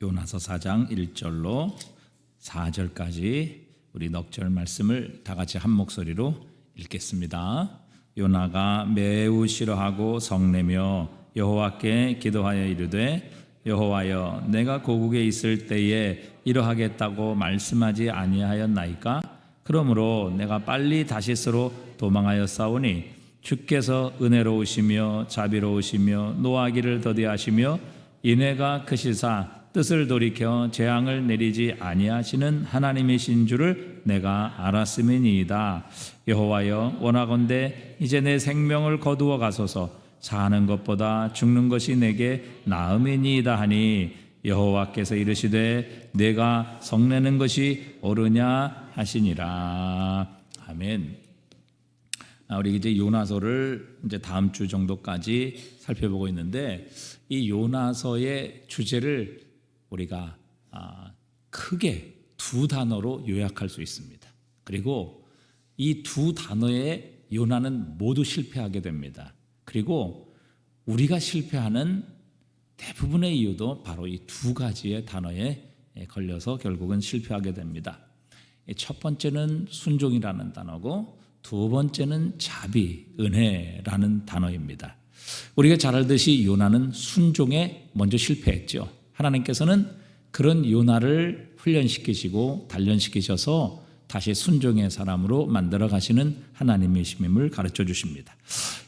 요나서 4장 1절로 4절까지 우리 넉절 말씀을 다 같이 한 목소리로 읽겠습니다. 요나가 매우 싫어하고 성내며 여호와께 기도하여 이르되 여호와여 내가 고국에 있을 때에 이러하겠다고 말씀하지 아니하였나이까? 그러므로 내가 빨리 다시스로 도망하여 싸우니 주께서 은혜로우시며 자비로우시며 노하기를 더디하시며 인애가 크시사 뜻을 돌이켜 재앙을 내리지 아니하시는 하나님이신 줄을 내가 알았음이니이다. 여호와여 원하건대 이제 내 생명을 거두어 가소서. 사는 것보다 죽는 것이 내게 나음이니이다 하니 여호와께서 이르시되 내가 성내는 것이 옳으냐 하시니라. 아멘. 우리 이제 요나서를 이제 다음 주 정도까지 살펴보고 있는데 이 요나서의 주제를 우리가 크게 두 단어로 요약할 수 있습니다. 그리고 이 두 단어에 요나는 모두 실패하게 됩니다. 그리고 우리가 실패하는 대부분의 이유도 바로 이 두 가지의 단어에 걸려서 결국은 실패하게 됩니다. 첫 번째는 순종이라는 단어고 두 번째는 자비, 은혜라는 단어입니다. 우리가 잘 알듯이 요나는 순종에 먼저 실패했죠. 하나님께서는 그런 요나를 훈련시키시고 단련시키셔서 다시 순종의 사람으로 만들어 가시는 하나님이심을 가르쳐 주십니다.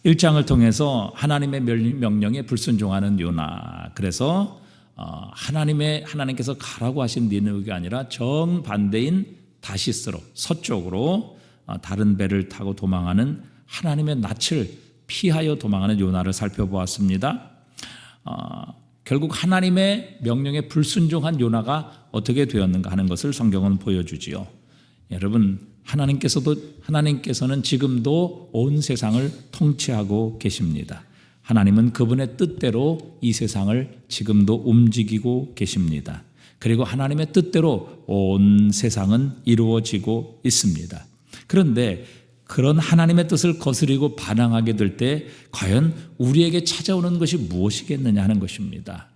1장을 통해서 하나님의 명령에 불순종하는 요나. 그래서 하나님께서 가라고 하신 니느웨가 아니라 정반대인 다시스로 서쪽으로 다른 배를 타고 도망하는 하나님의 낯을 피하여 도망하는 요나를 살펴보았습니다. 결국 하나님의 명령에 불순종한 요나가 어떻게 되었는가 하는 것을 성경은 보여주지요. 여러분, 하나님께서는 지금도 온 세상을 통치하고 계십니다. 하나님은 그분의 뜻대로 이 세상을 지금도 움직이고 계십니다. 그리고 하나님의 뜻대로 온 세상은 이루어지고 있습니다. 그런데 그런 하나님의 뜻을 거스리고 반항하게 될 때 과연 우리에게 찾아오는 것이 무엇이겠느냐 하는 것입니다.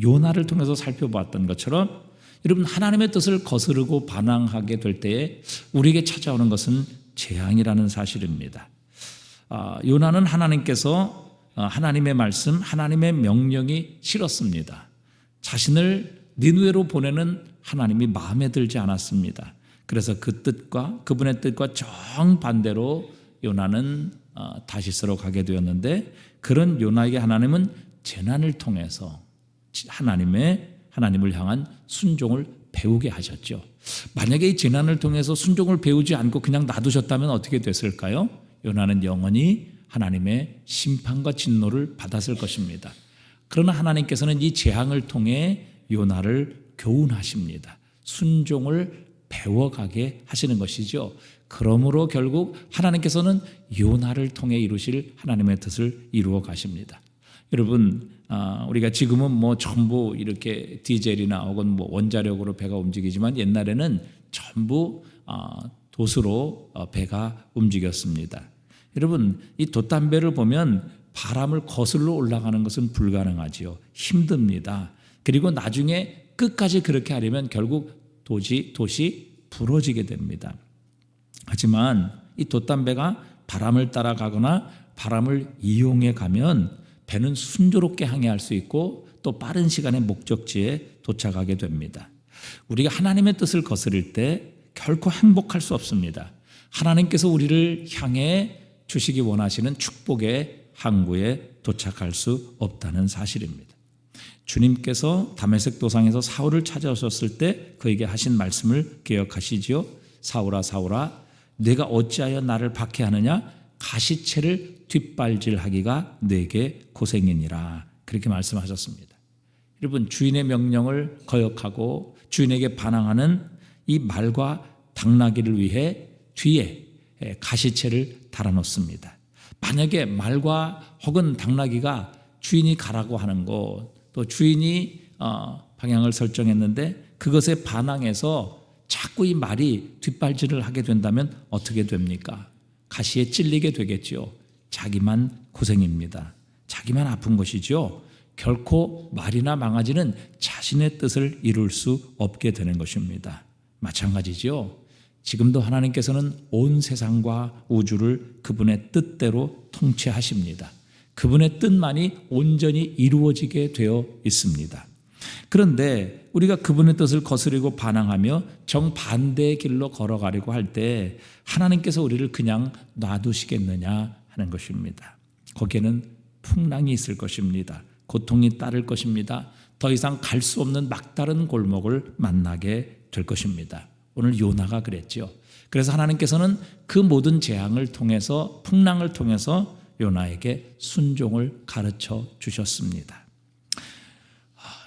요나를 통해서 살펴보았던 것처럼 여러분, 하나님의 뜻을 거스르고 반항하게 될 때에 우리에게 찾아오는 것은 재앙이라는 사실입니다. 요나는 하나님께서 하나님의 말씀, 하나님의 명령이 싫었습니다. 자신을 니느웨로 보내는 하나님이 마음에 들지 않았습니다. 그래서 그 뜻과 그분의 뜻과 정반대로 요나는 다시스로 가게 되었는데, 그런 요나에게 하나님은 재난을 통해서 하나님을 향한 순종을 배우게 하셨죠. 만약에 이 재난을 통해서 순종을 배우지 않고 그냥 놔두셨다면 어떻게 됐을까요? 요나는 영원히 하나님의 심판과 진노를 받았을 것입니다. 그러나 하나님께서는 이 재앙을 통해 요나를 교훈하십니다. 순종을 배워가게 하시는 것이죠. 그러므로 결국 하나님께서는 요나를 통해 이루실 하나님의 뜻을 이루어 가십니다. 여러분, 우리가 지금은 전부 이렇게 디젤이나 혹은 원자력으로 배가 움직이지만 옛날에는 전부 돛으로 배가 움직였습니다. 여러분, 이 돛담배를 보면 바람을 거슬러 올라가는 것은 불가능하지요. 힘듭니다. 그리고 나중에 끝까지 그렇게 하려면 결국 돛이 부러지게 됩니다. 하지만 이 돛담배가 바람을 따라가거나 바람을 이용해 가면 배는 순조롭게 항해할 수 있고 또 빠른 시간에 목적지에 도착하게 됩니다. 우리가 하나님의 뜻을 거스릴 때 결코 행복할 수 없습니다. 하나님께서 우리를 향해 주시기 원하시는 축복의 항구에 도착할 수 없다는 사실입니다. 주님께서 다메섹 도상에서 사울을 찾아오셨을 때 그에게 하신 말씀을 기억하시지요? 사울아 사울아 내가 어찌하여 나를 박해하느냐? 가시채를 뒷발질하기가 내게 고생이니라. 그렇게 말씀하셨습니다. 여러분, 주인의 명령을 거역하고 주인에게 반항하는 이 말과 당나귀를 위해 뒤에 가시채를 달아놓습니다. 만약에 말과 혹은 당나귀가 주인이 가라고 하는 것, 또 주인이 방향을 설정했는데 그것에 반항해서 자꾸 이 말이 뒷발질을 하게 된다면 어떻게 됩니까? 가시에 찔리게 되겠죠. 자기만 고생입니다. 자기만 아픈 것이죠. 결코 말이나 망아지는 자신의 뜻을 이룰 수 없게 되는 것입니다. 마찬가지죠. 지금도 하나님께서는 온 세상과 우주를 그분의 뜻대로 통치하십니다. 그분의 뜻만이 온전히 이루어지게 되어 있습니다. 그런데 우리가 그분의 뜻을 거스르고 반항하며 정반대의 길로 걸어가려고 할 때 하나님께서 우리를 그냥 놔두시겠느냐 하는 것입니다. 거기에는 풍랑이 있을 것입니다. 고통이 따를 것입니다. 더 이상 갈 수 없는 막다른 골목을 만나게 될 것입니다. 오늘 요나가 그랬죠. 그래서 하나님께서는 그 모든 재앙을 통해서, 풍랑을 통해서 요나에게 순종을 가르쳐 주셨습니다.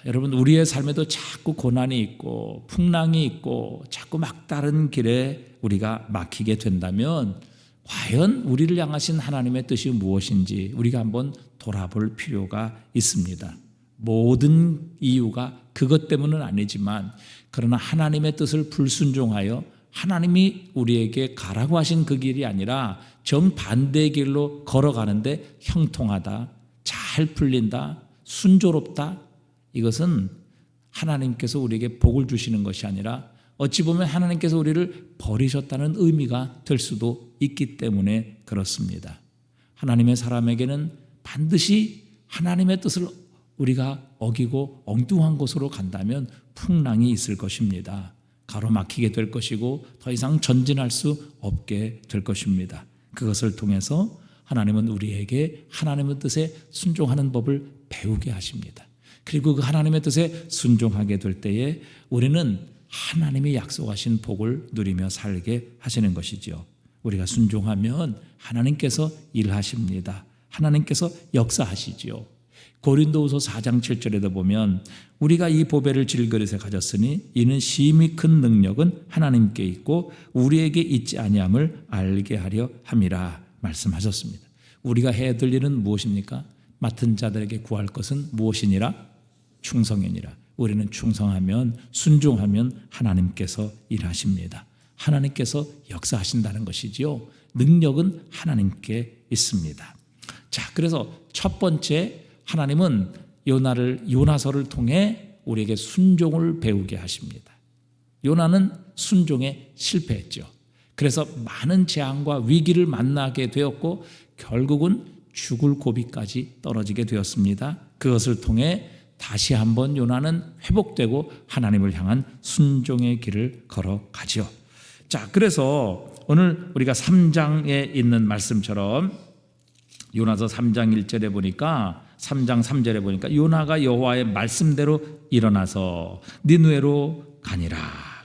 여러분, 우리의 삶에도 자꾸 고난이 있고 풍랑이 있고 자꾸 막다른 길에 우리가 막히게 된다면 과연 우리를 향하신 하나님의 뜻이 무엇인지 우리가 한번 돌아볼 필요가 있습니다. 모든 이유가 그것 때문은 아니지만, 그러나 하나님의 뜻을 불순종하여 하나님이 우리에게 가라고 하신 그 길이 아니라 정반대의 길로 걸어가는데 형통하다, 잘 풀린다, 순조롭다, 이것은 하나님께서 우리에게 복을 주시는 것이 아니라 어찌 보면 하나님께서 우리를 버리셨다는 의미가 될 수도 있기 때문에 그렇습니다. 하나님의 사람에게는 반드시 하나님의 뜻을 우리가 어기고 엉뚱한 곳으로 간다면 풍랑이 있을 것입니다. 가로막히게 될 것이고 더 이상 전진할 수 없게 될 것입니다. 그것을 통해서 하나님은 우리에게 하나님의 뜻에 순종하는 법을 배우게 하십니다. 그리고 그 하나님의 뜻에 순종하게 될 때에 우리는 하나님이 약속하신 복을 누리며 살게 하시는 것이죠. 우리가 순종하면 하나님께서 일하십니다. 하나님께서 역사하시지요. 고린도후서 4장 7절에도 보면 우리가 이 보배를 질그릇에 가졌으니 이는 심히 큰 능력은 하나님께 있고 우리에게 있지 아니함을 알게 하려 함이라 말씀하셨습니다. 우리가 해야 될 일은 무엇입니까? 맡은 자들에게 구할 것은 무엇이니라? 충성이니라. 우리는 충성하면, 순종하면 하나님께서 일하십니다. 하나님께서 역사하신다는 것이지요. 능력은 하나님께 있습니다. 자, 그래서 첫 번째, 하나님은 요나서를 통해 우리에게 순종을 배우게 하십니다. 요나는 순종에 실패했죠. 그래서 많은 재앙과 위기를 만나게 되었고 결국은 죽을 고비까지 떨어지게 되었습니다. 그것을 통해 다시 한번 요나는 회복되고 하나님을 향한 순종의 길을 걸어가죠. 자, 그래서 오늘 우리가 3장에 있는 말씀처럼 요나서 3장 1절에 보니까 3장 3절에 보니까 요나가 여호와의 말씀대로 일어나서 니느웨로 가니라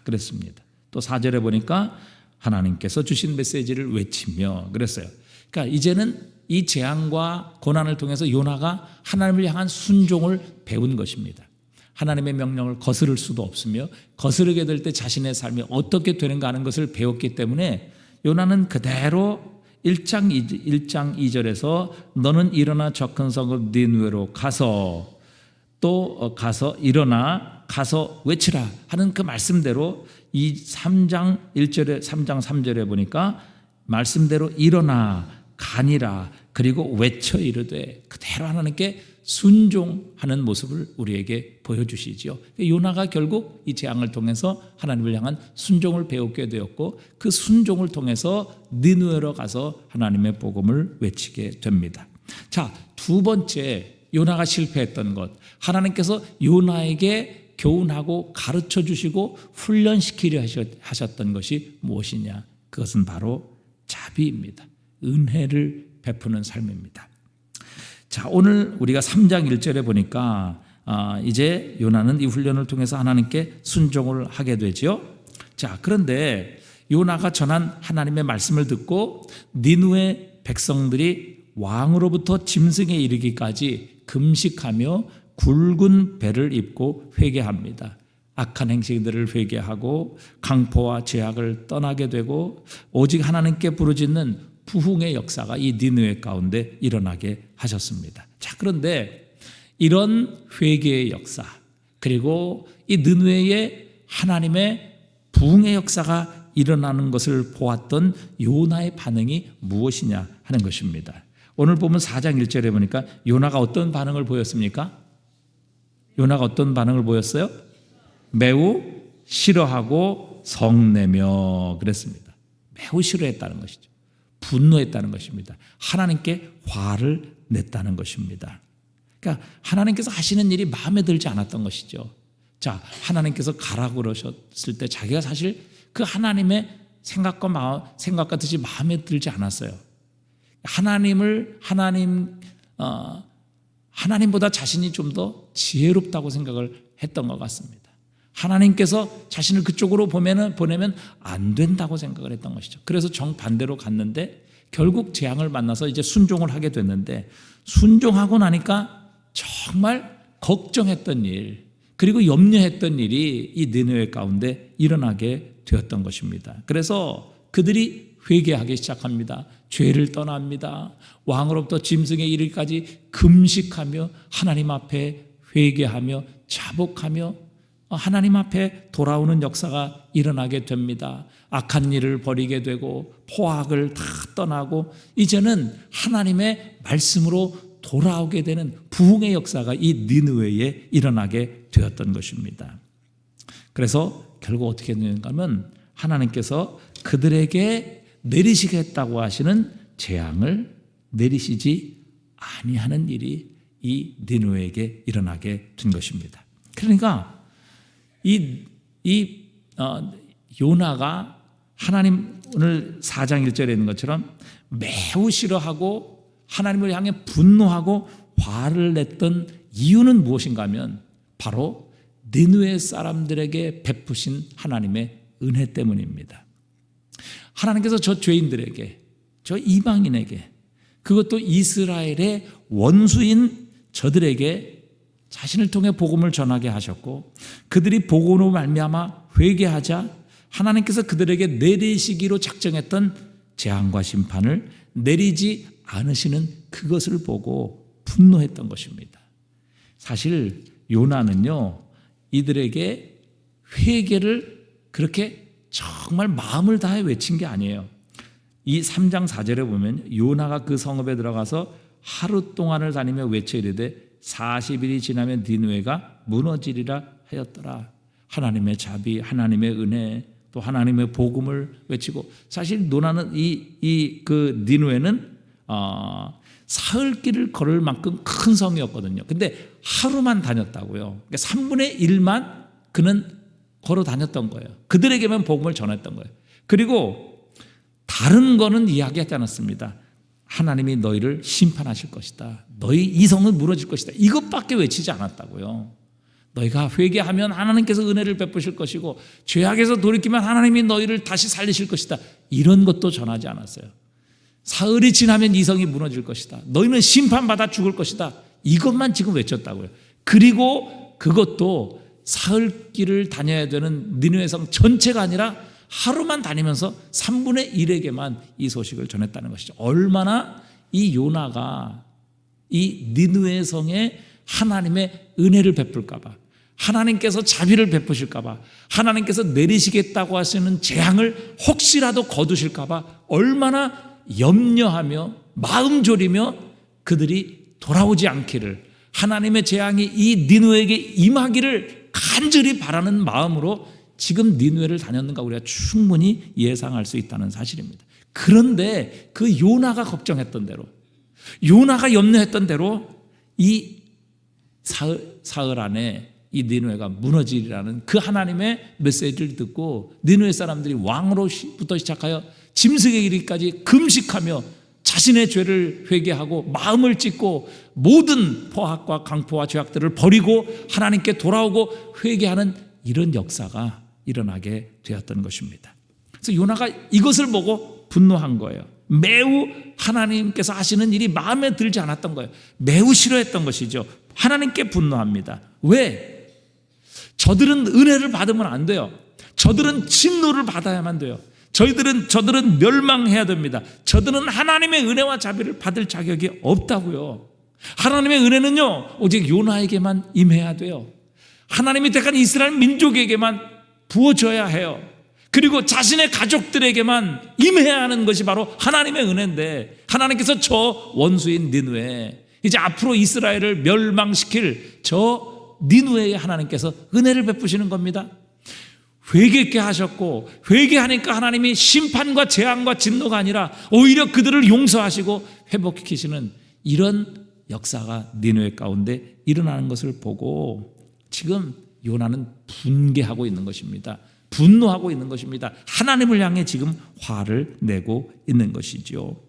그랬습니다. 또 4절에 보니까 하나님께서 주신 메시지를 외치며 그랬어요. 그러니까 이제는 이 재앙과 고난을 통해서 요나가 하나님을 향한 순종을 배운 것입니다. 하나님의 명령을 거스를 수도 없으며 거스르게 될 때 자신의 삶이 어떻게 되는가 하는 것을 배웠기 때문에 요나는 그대로 1장 2절에서 너는 일어나 저 큰 성읍 니느웨로 가서 또 가서 일어나 가서 외치라 하는 그 말씀대로 이 3장 1절에 3장 3절에 보니까 말씀대로 일어나 가니라 그리고 외쳐 이르되 그대로 하나님께 순종하는 모습을 우리에게 보여주시지요. 요나가 결국 이 재앙을 통해서 하나님을 향한 순종을 배우게 되었고 그 순종을 통해서 니느웨로 가서 하나님의 복음을 외치게 됩니다. 자, 두 번째 요나가 실패했던 것, 하나님께서 요나에게 교훈하고 가르쳐 주시고 훈련시키려 하셨던 것이 무엇이냐? 그것은 바로 자비입니다. 은혜를 베푸는 삶입니다. 자, 오늘 우리가 3장 1절에 보니까 이제 요나는 이 훈련을 통해서 하나님께 순종을 하게 되죠. 자, 그런데 요나가 전한 하나님의 말씀을 듣고 니느웨 백성들이 왕으로부터 짐승에 이르기까지 금식하며 굵은 배를 입고 회개합니다. 악한 행실들을 회개하고 강포와 죄악을 떠나게 되고 오직 하나님께 부르짖는 부흥의 역사가 이 니느웨 가운데 일어나게 하셨습니다. 자, 그런데 이런 회개의 역사 그리고 이 니느웨의 하나님의 부흥의 역사가 일어나는 것을 보았던 요나의 반응이 무엇이냐 하는 것입니다. 오늘 보면 4장 1절에 보니까 요나가 어떤 반응을 보였습니까? 요나가 어떤 반응을 보였어요? 매우 싫어하고 성내며 그랬습니다. 매우 싫어했다는 것이죠. 분노했다는 것입니다. 하나님께 화를 냈다는 것입니다. 그러니까 하나님께서 하시는 일이 마음에 들지 않았던 것이죠. 자, 하나님께서 가라고 그러셨을 때 자기가 사실 그 하나님의 생각과 뜻이 마음에 들지 않았어요. 하나님보다 자신이 좀 더 지혜롭다고 생각을 했던 것 같습니다. 하나님께서 자신을 그쪽으로 보내면 안 된다고 생각을 했던 것이죠. 그래서 정반대로 갔는데 결국 재앙을 만나서 이제 순종을 하게 됐는데, 순종하고 나니까 정말 걱정했던 일, 그리고 염려했던 일이 이 니느웨 가운데 일어나게 되었던 것입니다. 그래서 그들이 회개하기 시작합니다. 죄를 떠납니다. 왕으로부터 짐승에 이르기까지 금식하며 하나님 앞에 회개하며 자복하며 하나님 앞에 돌아오는 역사가 일어나게 됩니다. 악한 일을 버리게 되고 포악을 다 떠나고 이제는 하나님의 말씀으로 돌아오게 되는 부흥의 역사가 이 니느웨에 일어나게 되었던 것입니다. 그래서 결국 어떻게 되는가 하면 하나님께서 그들에게 내리시겠다고 하시는 재앙을 내리시지 아니하는 일이 이 니느웨에게 일어나게 된 것입니다. 그러니까 요나가 하나님, 오늘 4장 1절에 있는 것처럼 매우 싫어하고 하나님을 향해 분노하고 화를 냈던 이유는 무엇인가 하면 바로 니느웨 사람들에게 베푸신 하나님의 은혜 때문입니다. 하나님께서 저 죄인들에게, 저 이방인에게, 그것도 이스라엘의 원수인 저들에게 자신을 통해 복음을 전하게 하셨고, 그들이 복음으로 말미암아 회개하자 하나님께서 그들에게 내리시기로 작정했던 재앙과 심판을 내리지 않으시는 그것을 보고 분노했던 것입니다. 사실 요나는요, 이들에게 회개를 그렇게 정말 마음을 다해 외친 게 아니에요. 이 3장 4절에 보면 요나가 그 성읍에 들어가서 하루 동안을 다니며 외쳐 이르되 40일이 지나면 니느웨가 무너지리라 하였더라. 하나님의 자비, 하나님의 은혜, 또 하나님의 복음을 외치고, 사실 요나는 그 니느웨는 사흘길을 걸을 만큼 큰 성이었거든요. 근데 하루만 다녔다고요. 그러니까 3분의 1만 그는 걸어 다녔던 거예요. 그들에게만 복음을 전했던 거예요. 그리고 다른 거는 이야기하지 않았습니다. 하나님이 너희를 심판하실 것이다. 너희 이 성은 무너질 것이다. 이것밖에 외치지 않았다고요. 너희가 회개하면 하나님께서 은혜를 베푸실 것이고 죄악에서 돌이키면 하나님이 너희를 다시 살리실 것이다. 이런 것도 전하지 않았어요. 사흘이 지나면 이 성이 무너질 것이다. 너희는 심판받아 죽을 것이다. 이것만 지금 외쳤다고요. 그리고 그것도 사흘길을 다녀야 되는 니느웨 성 전체가 아니라 하루만 다니면서 3분의 1에게만 이 소식을 전했다는 것이죠. 얼마나 이 요나가 이 니느웨 성에 하나님의 은혜를 베풀까 봐, 하나님께서 자비를 베푸실까 봐, 하나님께서 내리시겠다고 하시는 재앙을 혹시라도 거두실까 봐 얼마나 염려하며 마음 졸이며 그들이 돌아오지 않기를, 하나님의 재앙이 이 니느웨에게 임하기를 간절히 바라는 마음으로 지금 니느웨를 다녔는가 우리가 충분히 예상할 수 있다는 사실입니다. 그런데 그 요나가 걱정했던 대로, 요나가 염려했던 대로 이 사흘 안에 이 니느웨가 무너지리라는 그 하나님의 메시지를 듣고 니느웨 사람들이 왕으로부터 시작하여 짐승에 이르기까지 금식하며 자신의 죄를 회개하고 마음을 찢고 모든 포악과 강포와 죄악들을 버리고 하나님께 돌아오고 회개하는 이런 역사가 일어나게 되었던 것입니다. 그래서 요나가 이것을 보고 분노한 거예요. 매우 하나님께서 하시는 일이 마음에 들지 않았던 거예요. 매우 싫어했던 것이죠. 하나님께 분노합니다. 왜? 저들은 은혜를 받으면 안 돼요. 저들은 진노를 받아야만 돼요. 저들은 멸망해야 됩니다. 저들은 하나님의 은혜와 자비를 받을 자격이 없다고요. 하나님의 은혜는요, 오직 요나에게만 임해야 돼요. 하나님이 택한 이스라엘 민족에게만 부어져야 해요. 그리고 자신의 가족들에게만 임해야 하는 것이 바로 하나님의 은혜인데, 하나님께서 저 원수인 니느웨, 이제 앞으로 이스라엘을 멸망시킬 저 니느웨에 하나님께서 은혜를 베푸시는 겁니다. 회개케 하셨고, 회개하니까 하나님이 심판과 재앙과 진노가 아니라 오히려 그들을 용서하시고 회복시키시는 이런 역사가 니느웨 가운데 일어나는 것을 보고 지금 요나는 분개하고 있는 것입니다. 분노하고 있는 것입니다. 하나님을 향해 지금 화를 내고 있는 것이죠.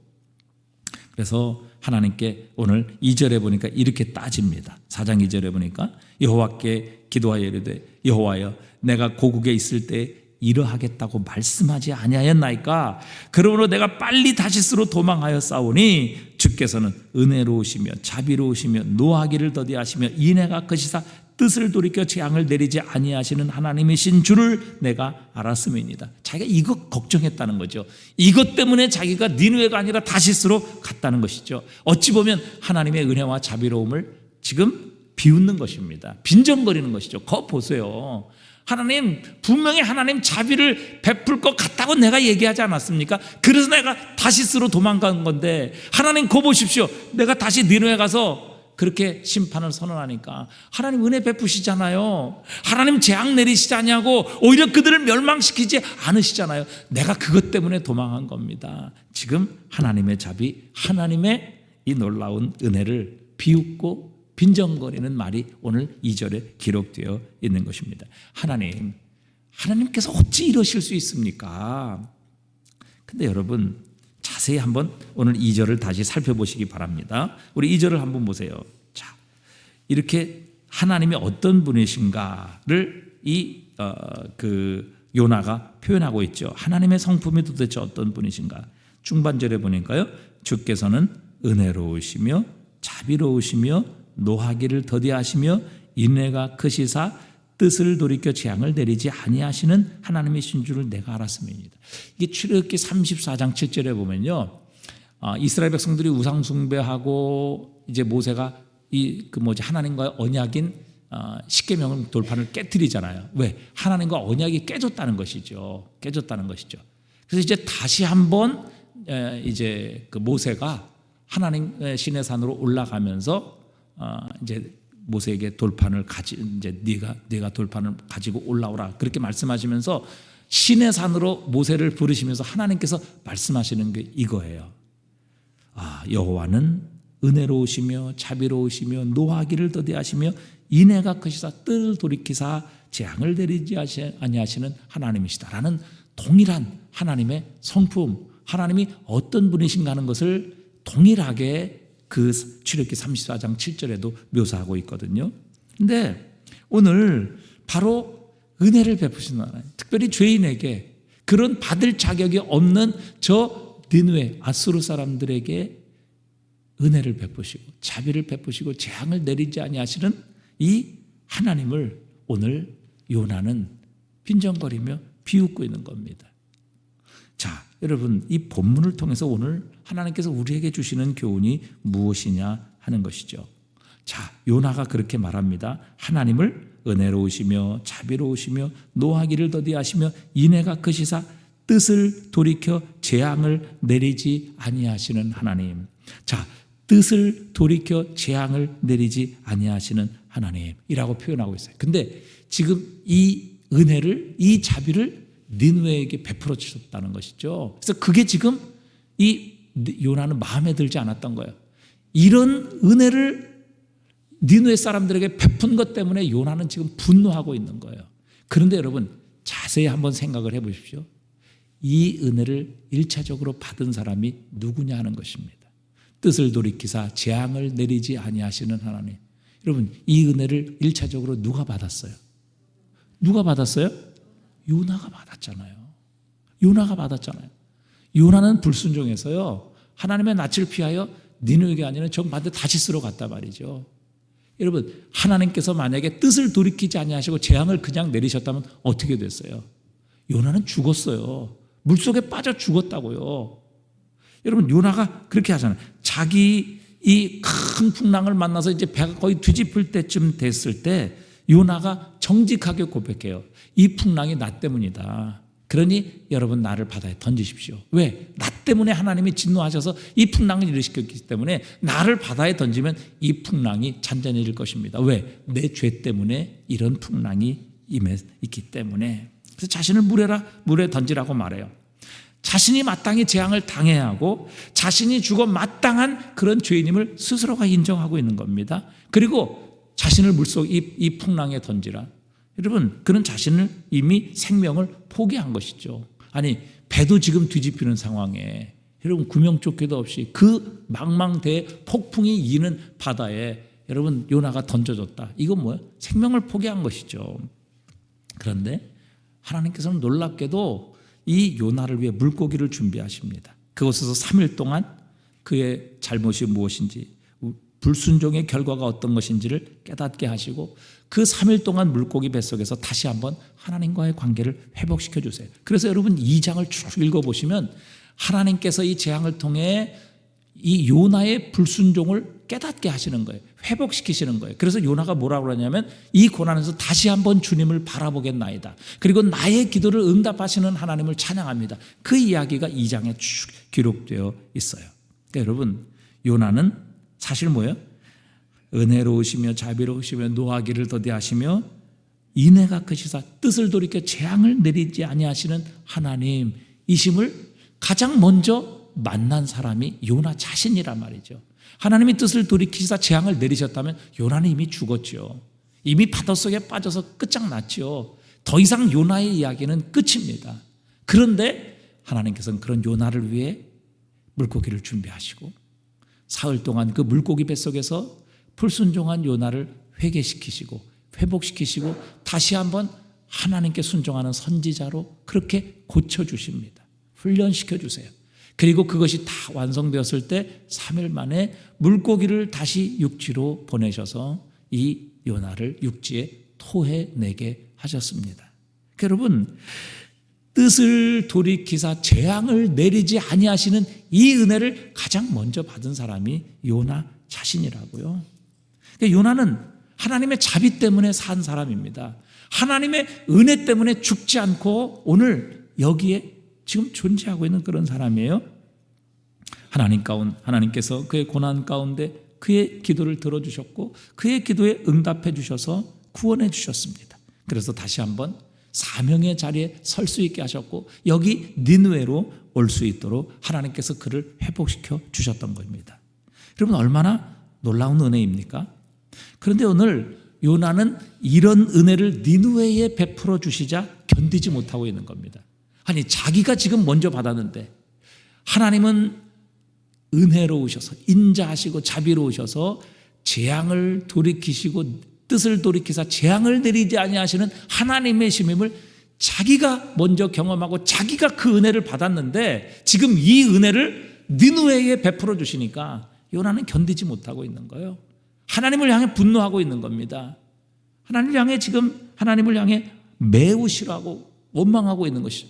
그래서 하나님께 오늘 2절에 보니까 이렇게 따집니다. 4장 2절에 보니까 여호와께 기도하여 이르되 여호와여 내가 고국에 있을 때 이러하겠다고 말씀하지 아니하였나이까? 그러므로 내가 빨리 다시스로 도망하여 싸우니 주께서는 은혜로우시며 자비로우시며 노하기를 더디하시며 인애가 크시사 뜻을 돌이켜 재앙을 내리지 아니하시는 하나님이신 줄을 내가 알았음이니이다. 자기가 이것 걱정했다는 거죠. 이것 때문에 자기가 니느웨가 아니라 다시스로 갔다는 것이죠. 어찌 보면 하나님의 은혜와 자비로움을 지금 비웃는 것입니다. 빈정거리는 것이죠. 거 보세요. 하나님, 분명히 하나님 자비를 베풀 것 같다고 내가 얘기하지 않았습니까? 그래서 내가 다시스로 도망간 건데 하나님 거 보십시오. 내가 다시 니느웨 가서 그렇게 심판을 선언하니까 하나님 은혜 베푸시잖아요. 하나님 재앙 내리시지 않냐고 오히려 그들을 멸망시키지 않으시잖아요. 내가 그것 때문에 도망한 겁니다. 지금 하나님의 자비, 하나님의 이 놀라운 은혜를 비웃고 빈정거리는 말이 오늘 2절에 기록되어 있는 것입니다. 하나님께서 어찌 이러실 수 있습니까? 근데 여러분 자세히 한번 오늘 2절을 다시 살펴보시기 바랍니다. 우리 2절을 한번 보세요. 자, 이렇게 하나님이 어떤 분이신가를 요나가 표현하고 있죠. 하나님의 성품이 도대체 어떤 분이신가? 중반절에 보니까요, 주께서는 은혜로우시며 자비로우시며 노하기를 더디하시며 인애가 크시사 뜻을 돌이켜 재앙을 내리지 아니하시는 하나님이신 줄을 내가 알았음이니이다. 이게 출애굽기 34장 7절에 보면요, 이스라엘 백성들이 우상 숭배하고 이제 모세가 하나님과의 언약인 십계명 돌판을 깨뜨리잖아요. 왜? 하나님과 언약이 깨졌다는 것이죠. 그래서 이제 다시 한번 이제 그 모세가 하나님의 시내 산으로 올라가면서 이제 모세에게 돌판을 이제 네가 돌판을 가지고 올라오라 그렇게 말씀하시면서 시내 산으로 모세를 부르시면서 하나님께서 말씀하시는 게 이거예요. 여호와는 은혜로우시며 자비로우시며 노하기를 더디하시며 인애가 크시사 뜻을 돌이키사 재앙을 내리지 아니하시는 하나님이시다라는 동일한 하나님의 성품, 하나님이 어떤 분이신가 하는 것을 동일하게 그 출애굽기 34장 7절에도 묘사하고 있거든요. 근데 오늘 바로 은혜를 베푸시는 하나님, 특별히 죄인에게 그런 받을 자격이 없는 저 니느웨 아수르 사람들에게 은혜를 베푸시고 자비를 베푸시고 재앙을 내리지 아니하시는 이 하나님을 오늘 요나는 빈정거리며 비웃고 있는 겁니다. 자, 여러분, 이 본문을 통해서 오늘 하나님께서 우리에게 주시는 교훈이 무엇이냐 하는 것이죠. 자, 요나가 그렇게 말합니다. 하나님을 은혜로우시며 자비로우시며 노하기를 더디하시며 인애가 크시사 뜻을 돌이켜 재앙을 내리지 아니하시는 하나님. 자, 뜻을 돌이켜 재앙을 내리지 아니하시는 하나님이라고 표현하고 있어요. 근데 지금 이 은혜를, 이 자비를 니느웨에게 베풀어 주셨다는 것이죠. 그래서 그게 지금 이 요나는 마음에 들지 않았던 거예요. 이런 은혜를 니느웨 사람들에게 베푼 것 때문에 요나는 지금 분노하고 있는 거예요. 그런데 여러분 자세히 한번 생각을 해보십시오. 이 은혜를 1차적으로 받은 사람이 누구냐 하는 것입니다. 뜻을 돌이키사 재앙을 내리지 아니하시는 하나님. 여러분 이 은혜를 1차적으로 누가 받았어요? 누가 받았어요? 요나가 받았잖아요. 요나는 불순종해서요, 하나님의 낯을 피하여 니느웨가 아니라 정반대 다시스로 갔단 말이죠. 여러분 하나님께서 만약에 뜻을 돌이키지 아니하시고 재앙을 그냥 내리셨다면 어떻게 됐어요? 요나는 죽었어요. 물속에 빠져 죽었다고요. 여러분 요나가 그렇게 하잖아요. 자기 이 큰 풍랑을 만나서 이제 배가 거의 뒤집힐 때쯤 됐을 때 요나가 정직하게 고백해요. 이 풍랑이 나 때문이다. 그러니 여러분 나를 바다에 던지십시오. 왜? 나 때문에 하나님이 진노하셔서 이 풍랑을 일으켰기 때문에 나를 바다에 던지면 이 풍랑이 잔잔해질 것입니다. 왜? 내 죄 때문에 이런 풍랑이 임해 있기 때문에. 그래서 자신을 물에 던지라고 말해요. 자신이 마땅히 재앙을 당해야 하고 자신이 죽어 마땅한 그런 죄인임을 스스로가 인정하고 있는 겁니다. 그리고 자신을 물속 이 풍랑에 던지라. 여러분, 그는 자신을 이미 생명을 포기한 것이죠. 아니, 배도 지금 뒤집히는 상황에 여러분 구명조끼도 없이 그 망망대해 폭풍이 이는 바다에 여러분 요나가 던져졌다. 이건 뭐예요? 생명을 포기한 것이죠. 그런데 하나님께서는 놀랍게도 이 요나를 위해 물고기를 준비하십니다. 그곳에서 3일 동안 그의 잘못이 무엇인지, 불순종의 결과가 어떤 것인지를 깨닫게 하시고 그 3일 동안 물고기 뱃속에서 다시 한번 하나님과의 관계를 회복시켜 주세요. 그래서 여러분 2장을 쭉 읽어보시면 하나님께서 이 재앙을 통해 이 요나의 불순종을 깨닫게 하시는 거예요. 회복시키시는 거예요. 그래서 요나가 뭐라고 그러냐면 이 고난에서 다시 한번 주님을 바라보겠나이다. 그리고 나의 기도를 응답하시는 하나님을 찬양합니다. 그 이야기가 2장에 쭉 기록되어 있어요. 그러니까 여러분, 요나는 사실 뭐예요? 은혜로우시며 자비로우시며 노하기를 더디하시며 인애가 크시사 뜻을 돌이켜 재앙을 내리지 아니하시는 하나님이심을 가장 먼저 만난 사람이 요나 자신이란 말이죠. 하나님이 뜻을 돌이키시사 재앙을 내리셨다면 요나는 이미 죽었죠. 이미 바닷속에 빠져서 끝장났죠. 더 이상 요나의 이야기는 끝입니다. 그런데 하나님께서는 그런 요나를 위해 물고기를 준비하시고 사흘 동안 그 물고기 뱃속에서 불순종한 요나를 회개시키시고 회복시키시고 다시 한번 하나님께 순종하는 선지자로 그렇게 고쳐주십니다. 훈련시켜주세요. 그리고 그것이 다 완성되었을 때 3일 만에 물고기를 다시 육지로 보내셔서 이 요나를 육지에 토해내게 하셨습니다. 여러분, 뜻을 돌이키사 재앙을 내리지 아니하시는 이 은혜를 가장 먼저 받은 사람이 요나 자신이라고요. 그러니까 요나는 하나님의 자비 때문에 산 사람입니다. 하나님의 은혜 때문에 죽지 않고 오늘 여기에 지금 존재하고 있는 그런 사람이에요. 하나님께서 그의 고난 가운데 그의 기도를 들어주셨고 그의 기도에 응답해 주셔서 구원해 주셨습니다. 그래서 다시 한번 사명의 자리에 설 수 있게 하셨고 여기 니느웨로 올 수 있도록 하나님께서 그를 회복시켜 주셨던 겁니다. 여러분, 얼마나 놀라운 은혜입니까? 그런데 오늘 요나는 이런 은혜를 니느웨에 베풀어 주시자 견디지 못하고 있는 겁니다. 아니, 자기가 지금 먼저 받았는데 하나님은 은혜로우셔서 인자하시고 자비로우셔서 재앙을 돌이키시고 뜻을 돌이키사 재앙을 내리지 아니하시는 하나님의 심임을 자기가 먼저 경험하고 자기가 그 은혜를 받았는데 지금 이 은혜를 니느웨에 베풀어 주시니까 요나는 견디지 못하고 있는 거예요. 하나님을 향해 분노하고 있는 겁니다. 하나님을 향해 매우 싫어하고 원망하고 있는 것이죠.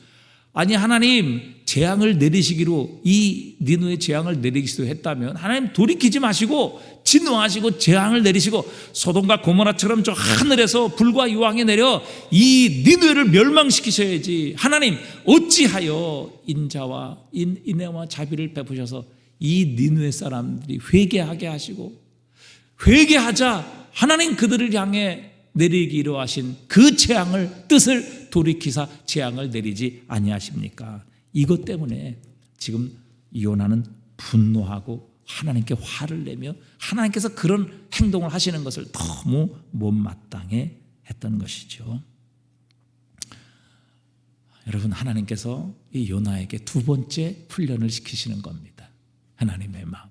아니, 하나님 재앙을 내리시기로 이 니느웨 재앙을 내리기로 했다면 하나님 돌이키지 마시고 진노하시고 재앙을 내리시고 소돔과 고모라처럼 저 하늘에서 불과 유황이 내려 이 니느웨를 멸망시키셔야지. 하나님 어찌하여 인자와 인애와 자비를 베푸셔서 이 니느웨 사람들이 회개하게 하시고 회개하자 하나님 그들을 향해 내리기로 하신 그 재앙을 뜻을 돌이키사 재앙을 내리지 아니하십니까? 이것 때문에 지금 요나는 분노하고 하나님께 화를 내며 하나님께서 그런 행동을 하시는 것을 너무 못마땅해 했던 것이죠. 여러분, 하나님께서 이 요나에게 두 번째 훈련을 시키시는 겁니다. 하나님의 마음,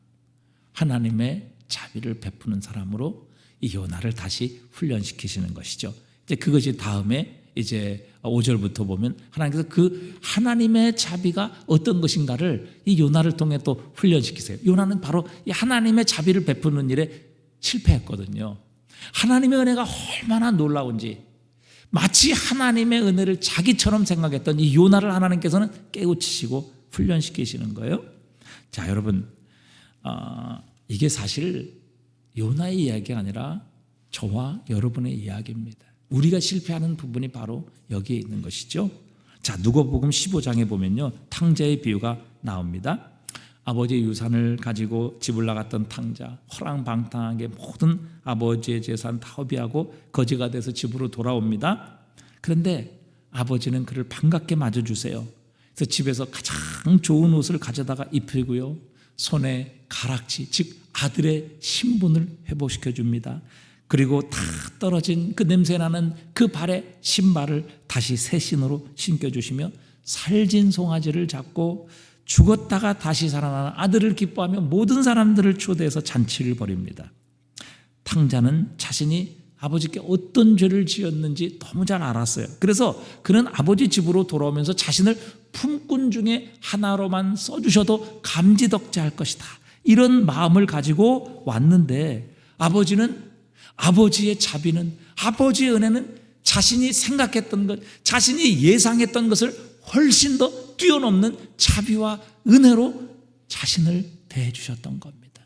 하나님의 자비를 베푸는 사람으로 이 요나를 다시 훈련시키시는 것이죠. 이제 그것이 다음에 이제 5절부터 보면 하나님께서 그 하나님의 자비가 어떤 것인가를 이 요나를 통해 또 훈련시키세요. 요나는 바로 이 하나님의 자비를 베푸는 일에 실패했거든요. 하나님의 은혜가 얼마나 놀라운지 마치 하나님의 은혜를 자기처럼 생각했던 이 요나를 하나님께서는 깨우치시고 훈련시키시는 거예요. 자, 여러분, 이게 사실 요나의 이야기가 아니라 저와 여러분의 이야기입니다. 우리가 실패하는 부분이 바로 여기에 있는 것이죠. 자, 누가복음 15장에 보면요, 탕자의 비유가 나옵니다. 아버지의 유산을 가지고 집을 나갔던 탕자, 허랑방탕하게 모든 아버지의 재산 다 허비하고 거지가 돼서 집으로 돌아옵니다. 그런데 아버지는 그를 반갑게 맞아주세요. 그래서 집에서 가장 좋은 옷을 가져다가 입히고요, 손에 가락지, 즉 아들의 신분을 회복시켜 줍니다. 그리고 다 떨어진 그 냄새나는 그 발에 신발을 다시 새 신으로 신겨주시며 살진 송아지를 잡고 죽었다가 다시 살아나는 아들을 기뻐하며 모든 사람들을 초대해서 잔치를 벌입니다. 탕자는 자신이 아버지께 어떤 죄를 지었는지 너무 잘 알았어요. 그래서 그는 아버지 집으로 돌아오면서 자신을 품꾼 중에 하나로만 써주셔도 감지덕지할 것이다, 이런 마음을 가지고 왔는데, 아버지는, 아버지의 자비는, 아버지의 은혜는 자신이 생각했던 것, 자신이 예상했던 것을 훨씬 더 뛰어넘는 자비와 은혜로 자신을 대해 주셨던 겁니다.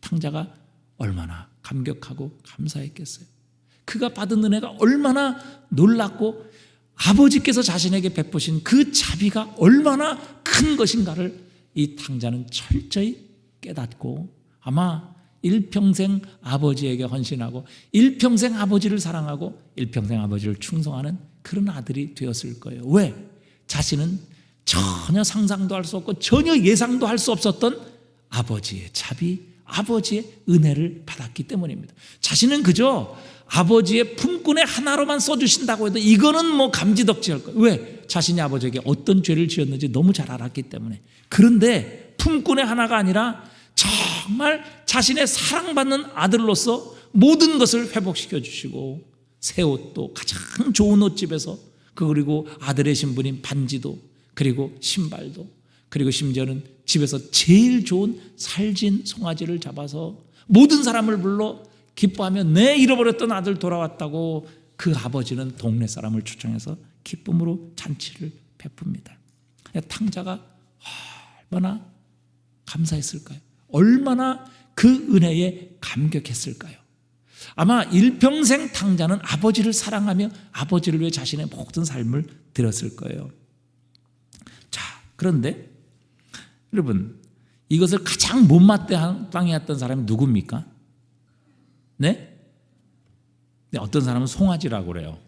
탕자가 얼마나 감격하고 감사했겠어요. 그가 받은 은혜가 얼마나 놀랍고 아버지께서 자신에게 베푸신 그 자비가 얼마나 큰 것인가를 이 탕자는 철저히 깨닫고 아마 일평생 아버지에게 헌신하고 일평생 아버지를 사랑하고 일평생 아버지를 충성하는 그런 아들이 되었을 거예요. 왜? 자신은 전혀 상상도 할 수 없고 전혀 예상도 할 수 없었던 아버지의 자비, 아버지의 은혜를 받았기 때문입니다. 자신은 그저 아버지의 품꾼의 하나로만 써주신다고 해도 이거는 뭐 감지덕지할 거예요. 왜? 자신이 아버지에게 어떤 죄를 지었는지 너무 잘 알았기 때문에. 그런데 품꾼의 하나가 아니라 정말 자신의 사랑받는 아들로서 모든 것을 회복시켜 주시고, 새 옷도 가장 좋은 옷집에서, 그리고 아들의 신분인 반지도, 그리고 신발도, 그리고 심지어는 집에서 제일 좋은 살진 송아지를 잡아서 모든 사람을 불러 기뻐하며 내 잃어버렸던 아들 돌아왔다고 그 아버지는 동네 사람을 초청해서 기쁨으로 잔치를 베풉니다. 탕자가 얼마나 감사했을까요? 얼마나 그 은혜에 감격했을까요? 아마 일평생 탕자는 아버지를 사랑하며 아버지를 위해 자신의 모든 삶을 드렸을 거예요. 자, 그런데 여러분, 이것을 가장 못마땅해했던 사람이 누굽니까? 네? 어떤 사람은 송아지라고 그래요.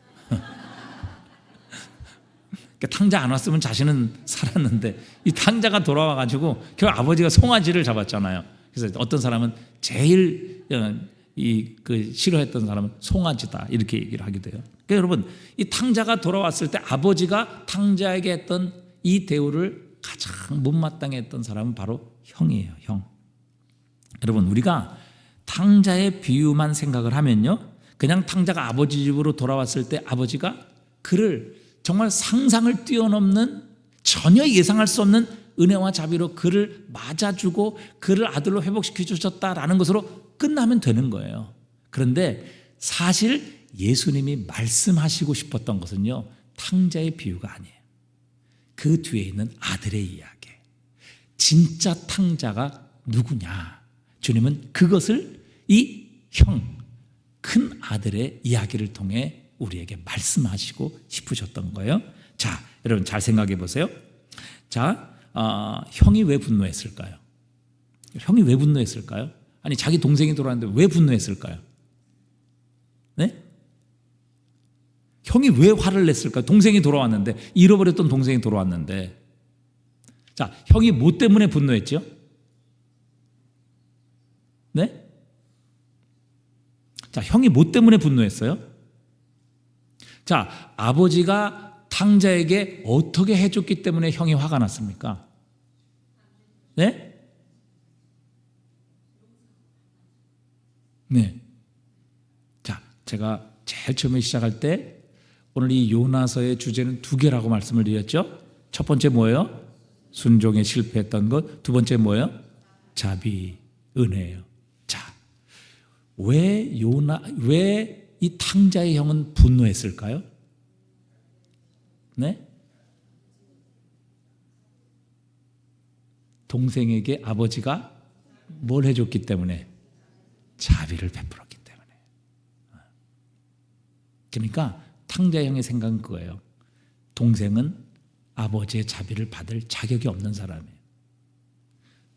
그러니까 탕자 안 왔으면 자신은 살았는데 이 탕자가 돌아와가지고 결국 아버지가 송아지를 잡았잖아요. 그래서 어떤 사람은 제일 싫어했던 사람은 송아지다, 이렇게 얘기를 하기도 해요. 그러니까 여러분, 이 탕자가 돌아왔을 때 아버지가 탕자에게 했던 이 대우를 가장 못마땅해 했던 사람은 바로 형이에요. 형. 여러분, 우리가 탕자의 비유만 생각을 하면요, 그냥 탕자가 아버지 집으로 돌아왔을 때 아버지가 그를 정말 상상을 뛰어넘는, 전혀 예상할 수 없는 은혜와 자비로 그를 맞아주고 그를 아들로 회복시켜 주셨다라는 것으로 끝나면 되는 거예요. 그런데 사실 예수님이 말씀하시고 싶었던 것은요, 탕자의 비유가 아니에요. 그 뒤에 있는 아들의 이야기, 진짜 탕자가 누구냐, 주님은 그것을 이 형, 큰 아들의 이야기를 통해 우리에게 말씀하시고 싶으셨던 거예요. 자, 여러분 잘 생각해 보세요. 자, 형이 왜 분노했을까요? 형이 왜 분노했을까요? 아니, 자기 동생이 돌아왔는데 왜 분노했을까요? 네? 형이 왜 화를 냈을까요? 동생이 돌아왔는데, 잃어버렸던 동생이 돌아왔는데. 자, 형이 뭐 때문에 분노했죠? 네? 자, 형이 뭐 때문에 분노했어요? 자, 아버지가 탕자에게 어떻게 해줬기 때문에 형이 화가 났습니까? 네? 네. 자, 제가 제일 처음에 시작할 때 오늘 이 요나서의 주제는 두 개라고 말씀을 드렸죠. 첫 번째 뭐예요? 순종에 실패했던 것. 두 번째 뭐예요? 자비, 은혜예요. 자, 왜 이 탕자의 형은 분노했을까요? 네? 동생에게 아버지가 뭘 해줬기 때문에? 자비를 베풀었기 때문에. 그러니까 탕자의 형의 생각은 그거예요. 동생은 아버지의 자비를 받을 자격이 없는 사람이에요.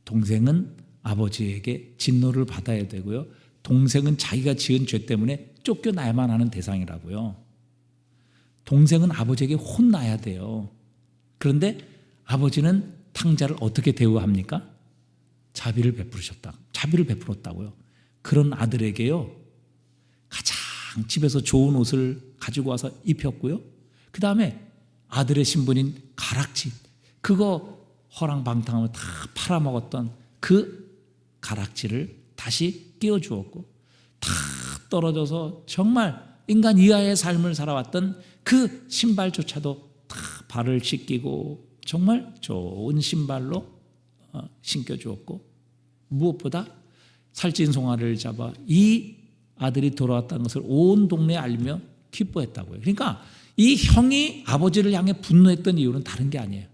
동생은 아버지에게 진노를 받아야 되고요. 동생은 자기가 지은 죄 때문에 쫓겨나야만 하는 대상이라고요. 동생은 아버지에게 혼나야 돼요. 그런데 아버지는 탕자를 어떻게 대우합니까? 자비를 베풀었다고요. 그런 아들에게요, 가장 집에서 좋은 옷을 가지고 와서 입혔고요. 그 다음에 아들의 신분인 가락지, 그거 허랑방탕하며 다 팔아먹었던 그 가락지를 다시 끼워주었고, 다 떨어져서 정말 인간 이하의 삶을 살아왔던 그 신발조차도 다 발을 씻기고 정말 좋은 신발로 신겨주었고, 무엇보다 살찐 송아를 잡아 이 아들이 돌아왔다는 것을 온 동네에 알리며 기뻐했다고요. 그러니까 이 형이 아버지를 향해 분노했던 이유는 다른 게 아니에요.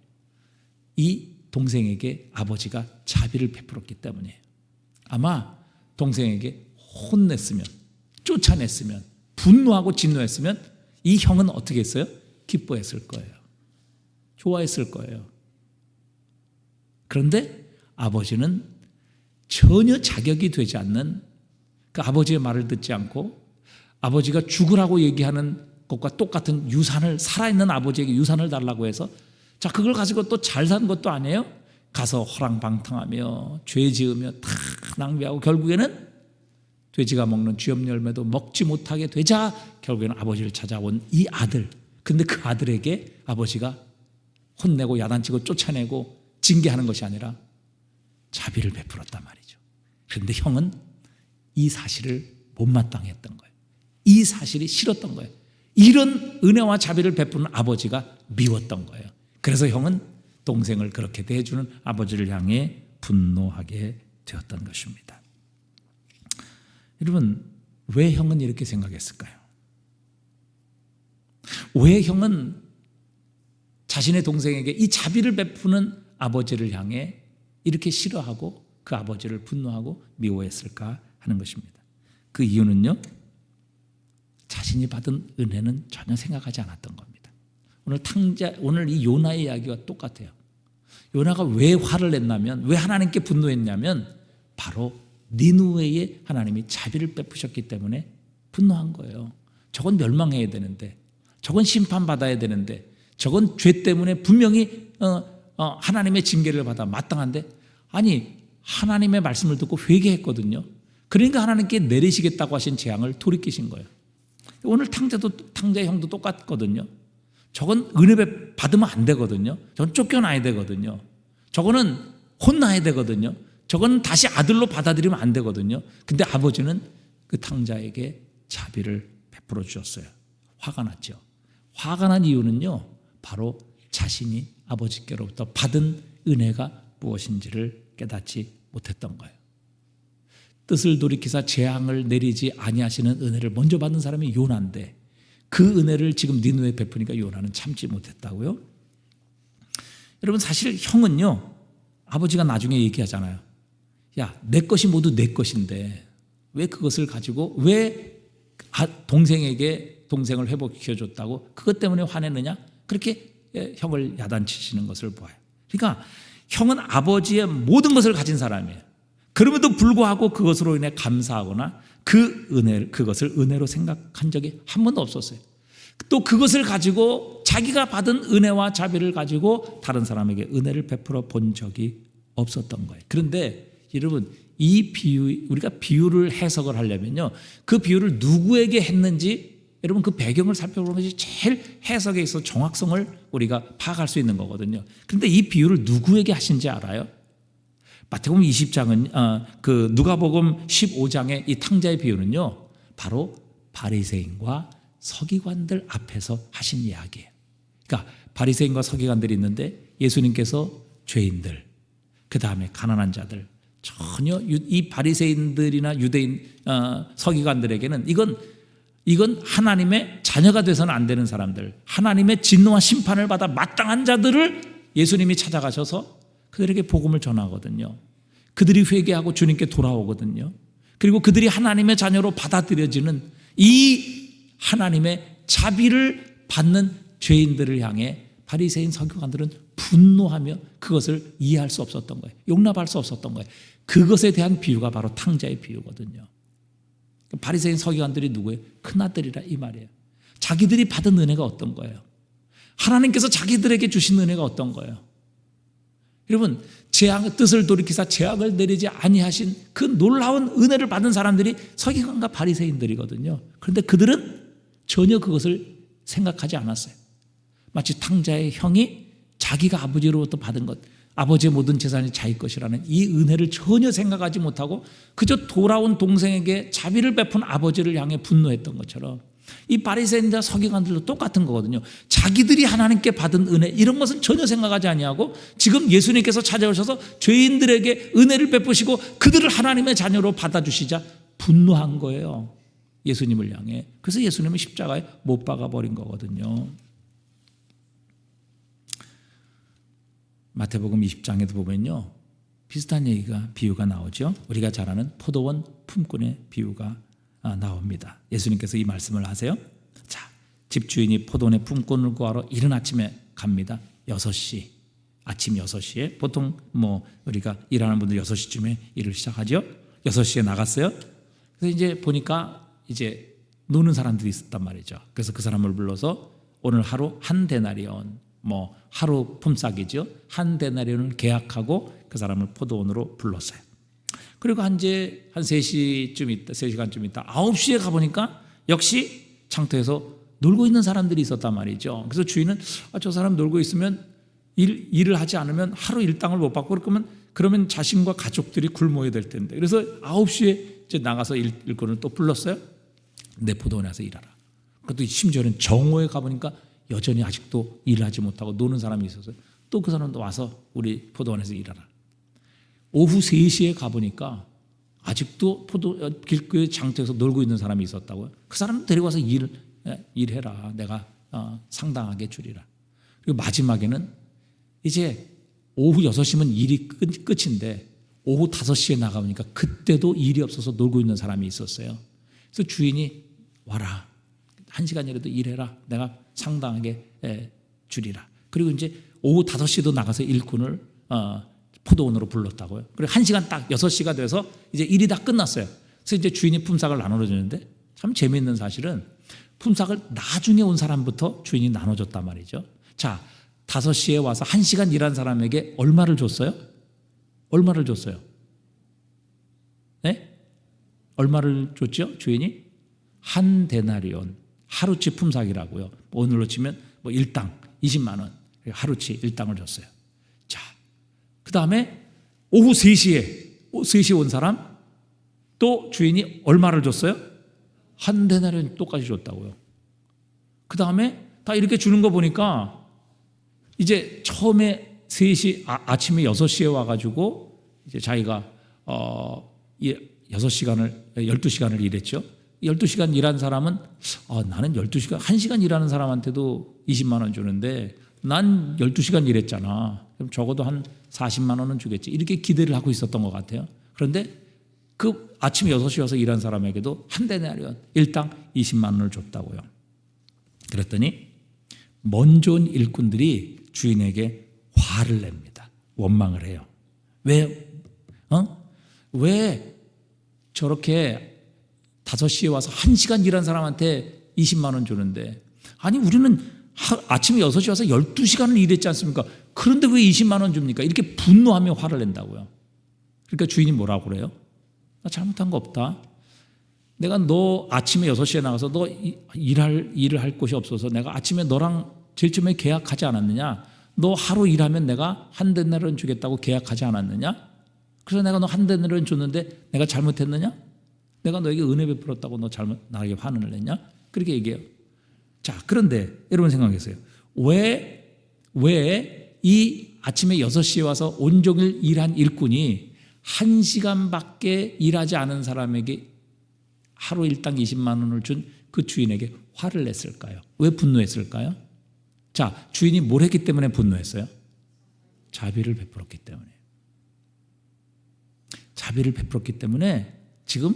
이 동생에게 아버지가 자비를 베풀었기 때문이에요. 아마 동생에게 혼냈으면, 쫓아냈으면, 분노하고 진노했으면 이 형은 어떻게 했어요? 기뻐했을 거예요. 좋아했을 거예요. 그런데 아버지는 전혀 자격이 되지 않는, 그 아버지의 말을 듣지 않고 아버지가 죽으라고 얘기하는 것과 똑같은 유산을, 살아있는 아버지에게 유산을 달라고 해서, 자, 그걸 가지고 또 잘 산 것도 아니에요. 가서 허랑방탕하며 죄 지으며 다 낭비하고 결국에는 돼지가 먹는 쥐염 열매도 먹지 못하게 되자 결국에는 아버지를 찾아온 이 아들. 근데 그 아들에게 아버지가 혼내고 야단치고 쫓아내고 징계하는 것이 아니라 자비를 베풀었단 말이죠. 그런데 형은 이 사실을 못마땅했던 거예요. 이 사실이 싫었던 거예요. 이런 은혜와 자비를 베푸는 아버지가 미웠던 거예요. 그래서 형은 동생을 그렇게 대해주는 아버지를 향해 분노하게 되었던 것입니다. 여러분, 왜 형은 이렇게 생각했을까요? 왜 형은 자신의 동생에게 이 자비를 베푸는 아버지를 향해 이렇게 싫어하고 그 아버지를 분노하고 미워했을까 하는 것입니다. 그 이유는요, 자신이 받은 은혜는 전혀 생각하지 않았던 겁니다. 오늘 이 요나의 이야기와 똑같아요. 요나가 왜 화를 냈냐면, 왜 하나님께 분노했냐면 바로 니느웨에 하나님이 자비를 베푸셨기 때문에 분노한 거예요. 저건 멸망해야 되는데, 저건 심판받아야 되는데, 저건 죄 때문에 분명히 하나님의 징계를 받아 마땅한데, 아니 하나님의 말씀을 듣고 회개했거든요. 그러니까 하나님께 내리시겠다고 하신 재앙을 돌이키신 거예요. 오늘 탕자의 형도 똑같거든요. 저건 은혜 받으면 안 되거든요. 저건 쫓겨나야 되거든요. 저거는 혼나야 되거든요. 저건 다시 아들로 받아들이면 안 되거든요. 근데 아버지는 그 탕자에게 자비를 베풀어 주셨어요. 화가 났죠. 화가 난 이유는요, 바로 자신이 아버지께로부터 받은 은혜가 무엇인지를 깨닫지 못했던 거예요. 뜻을 돌이키사 재앙을 내리지 아니하시는 은혜를 먼저 받은 사람이 요나인데, 그 은혜를 지금 니느웨에 베푸니까 요나는 참지 못했다고요. 여러분, 사실 형은요, 아버지가 나중에 얘기하잖아요. 야, 내 것이 모두 내 것인데 왜 그것을 가지고 왜 동생을 회복시켜줬다고 그것 때문에 화내느냐? 그렇게 형을 야단치시는 것을 보아요. 그러니까 형은 아버지의 모든 것을 가진 사람이에요. 그럼에도 불구하고 그것으로 인해 감사하거나 그것을 은혜로 생각한 적이 한 번도 없었어요. 또 그것을 가지고 자기가 받은 은혜와 자비를 가지고 다른 사람에게 은혜를 베풀어 본 적이 없었던 거예요. 그런데 여러분, 이 비유, 우리가 비유를 해석을 하려면요, 그 비유를 누구에게 했는지 여러분 그 배경을 살펴보는 것이 제일 해석에 있어서 정확성을 우리가 파악할 수 있는 거거든요. 그런데 이 비유를 누구에게 하신지 알아요? 마태복음 20장은 그 누가복음 15장의 이 탕자의 비유는요, 바로 바리새인과 서기관들 앞에서 하신 이야기예요. 그러니까 바리새인과 서기관들이 있는데 예수님께서 죄인들, 그 다음에 가난한 자들, 전혀 이 바리새인들이나 유대인 서기관들에게는 이건 하나님의 자녀가 돼서는 안 되는 사람들, 하나님의 진노와 심판을 받아 마땅한 자들을 예수님이 찾아가셔서 그들에게 복음을 전하거든요. 그들이 회개하고 주님께 돌아오거든요. 그리고 그들이 하나님의 자녀로 받아들여지는 이 하나님의 자비를 받는 죄인들을 향해 바리새인 서기관들은 분노하며 그것을 이해할 수 없었던 거예요. 용납할 수 없었던 거예요. 그것에 대한 비유가 바로 탕자의 비유거든요. 바리새인 서기관들이 누구예요? 큰아들이라 이 말이에요. 자기들이 받은 은혜가 어떤 거예요? 하나님께서 자기들에게 주신 은혜가 어떤 거예요? 여러분, 재앙의 뜻을 돌이키사 재앙을 내리지 아니하신 그 놀라운 은혜를 받은 사람들이 서기관과 바리새인들이거든요. 그런데 그들은 전혀 그것을 생각하지 않았어요. 마치 탕자의 형이 자기가 아버지로부터 받은 것, 아버지의 모든 재산이 자기 것이라는 이 은혜를 전혀 생각하지 못하고 그저 돌아온 동생에게 자비를 베푼 아버지를 향해 분노했던 것처럼 이 바리새인과 서기관들도 똑같은 거거든요. 자기들이 하나님께 받은 은혜 이런 것은 전혀 생각하지 아니하고 지금 예수님께서 찾아오셔서 죄인들에게 은혜를 베푸시고 그들을 하나님의 자녀로 받아주시자 분노한 거예요. 예수님을 향해. 그래서 예수님은 십자가에 못 박아 버린 거거든요. 마태복음 20장에도 보면요, 비슷한 얘기가 비유가 나오죠. 우리가 잘 아는 포도원 품꾼의 비유가 나옵니다. 예수님께서 이 말씀을 하세요. 자, 집주인이 포도원의 품꾼을 구하러 이른 아침에 갑니다. 6시, 아침 6시에 보통 우리가 일하는 분들 6시쯤에 일을 시작하죠. 6시에 나갔어요. 그래서 이제 보니까 이제 노는 사람들이 있었단 말이죠. 그래서 그 사람을 불러서 오늘 하루 한 데나리온, 하루 품삯이죠. 한 데나리온을 계약하고 그 사람을 포도원으로 불렀어요. 그리고 한 3시쯤 있다, 3시간쯤 있다, 9시에 가보니까 역시 장터에서 놀고 있는 사람들이 있었단 말이죠. 그래서 주인은 저 사람 놀고 있으면 일을 하지 않으면 하루 일당을 못 받고 그러면 자신과 가족들이 굶어야 될 텐데. 그래서 9시에 이제 나가서 일꾼을 또 불렀어요. 내 포도원에 와서 일하라. 그것도 심지어는 정오에 가보니까 여전히 아직도 일하지 못하고 노는 사람이 있었어요. 또 그 사람도 와서 우리 포도원에서 일하라. 오후 3시에 가보니까 아직도 길거리 장터에서 놀고 있는 사람이 있었다고요. 그 사람 데리고 와서 일해라. 내가 상당하게 주리라. 그리고 마지막에는 이제 오후 6시면 일이 끝인데 오후 5시에 나가보니까 그때도 일이 없어서 놀고 있는 사람이 있었어요. 그래서 주인이 와라. 1시간이라도 일해라. 내가 상당하게 주리라. 그리고 이제 오후 5시도 나가서 일꾼을 포도원으로 불렀다고요. 그리고 1시간 딱 6시가 돼서 이제 일이 다 끝났어요. 그래서 이제 주인이 품삯을 나눠주는데 참 재미있는 사실은 품삯을 나중에 온 사람부터 주인이 나눠줬단 말이죠. 자, 5시에 와서 1시간 일한 사람에게 얼마를 줬어요? 얼마를 줬어요? 네? 얼마를 줬죠? 주인이? 한 데나리온, 하루치 품삯이라고요. 오늘로 치면 일당 20만 원, 하루치 일당을 줬어요. 자, 그 다음에 오후 3시에 온 사람 또 주인이 얼마를 줬어요? 한 데나리온 똑같이 줬다고요. 그 다음에 다 이렇게 주는 거 보니까 이제 처음에 3시, 아침에 6시에 와가지고 이제 자기가 12시간을 일했죠. 12시간 일한 사람은 나는 12시간, 1시간 일하는 사람한테도 20만 원 주는데 난 12시간 일했잖아. 그럼 적어도 한 40만 원은 주겠지. 이렇게 기대를 하고 있었던 것 같아요. 그런데 그 아침 6시에 와서 일한 사람에게도 한 데나리온, 일당 20만 원을 줬다고요. 그랬더니 먼저 온 일꾼들이 주인에게 화를 냅니다. 원망을 해요. 왜 저렇게 5시에 와서 1시간 일한 사람한테 20만 원 주는데, 아니 우리는 아침에 6시에 와서 12시간을 일했지 않습니까? 그런데 왜 20만 원 줍니까? 이렇게 분노하며 화를 낸다고요. 그러니까 주인이 뭐라고 그래요? 나 잘못한 거 없다. 내가 너 아침에 6시에 나가서 너 일을 할 곳이 없어서 내가 아침에 너랑 제일 처음에 계약하지 않았느냐? 너 하루 일하면 내가 한 데나리온 주겠다고 계약하지 않았느냐? 그래서 내가 너 한 데나리온 줬는데 내가 잘못했느냐? 내가 너에게 은혜 베풀었다고 너 나에게 화를 냈냐? 그렇게 얘기해요. 자, 그런데 여러분 생각해보세요. 왜 이 아침에 6시에 와서 온종일 일한 일꾼이 1시간밖에 일하지 않은 사람에게 하루 일당 20만 원을 준 그 주인에게 화를 냈을까요? 왜 분노했을까요? 자, 주인이 뭘 했기 때문에 분노했어요? 자비를 베풀었기 때문에. 자비를 베풀었기 때문에 지금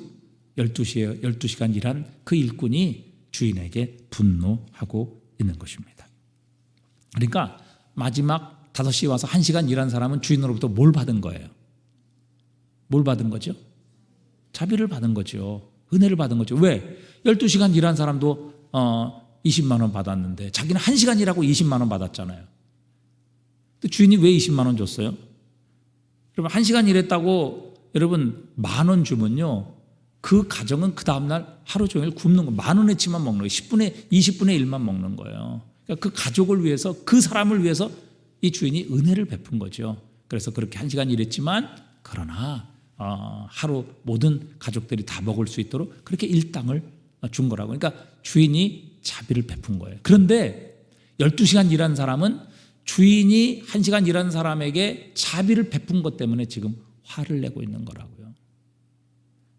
12시간 일한 그 일꾼이 주인에게 분노하고 있는 것입니다. 그러니까 마지막 5시에 와서 1시간 일한 사람은 주인으로부터 뭘 받은 거예요? 뭘 받은 거죠? 자비를 받은 거죠. 은혜를 받은 거죠. 왜? 12시간 일한 사람도 20만 원 받았는데 자기는 1시간 일하고 20만 원 받았잖아요. 근데 주인이 왜 20만 원 줬어요? 여러분 1시간 일했다고 여러분 10,000원 주면요, 그 가정은 그 다음날 하루 종일 굶는 거, 10,000원어치만 먹는 거예요. 20분의 1만 먹는 거예요. 그러니까 그 가족을 위해서, 그 사람을 위해서 이 주인이 은혜를 베푼 거죠. 그래서 그렇게 1시간 일했지만 그러나 하루 모든 가족들이 다 먹을 수 있도록 그렇게 일당을 준 거라고. 그러니까 주인이 자비를 베푼 거예요. 그런데 12시간 일한 사람은 주인이 1시간 일한 사람에게 자비를 베푼 것 때문에 지금 화를 내고 있는 거라고요.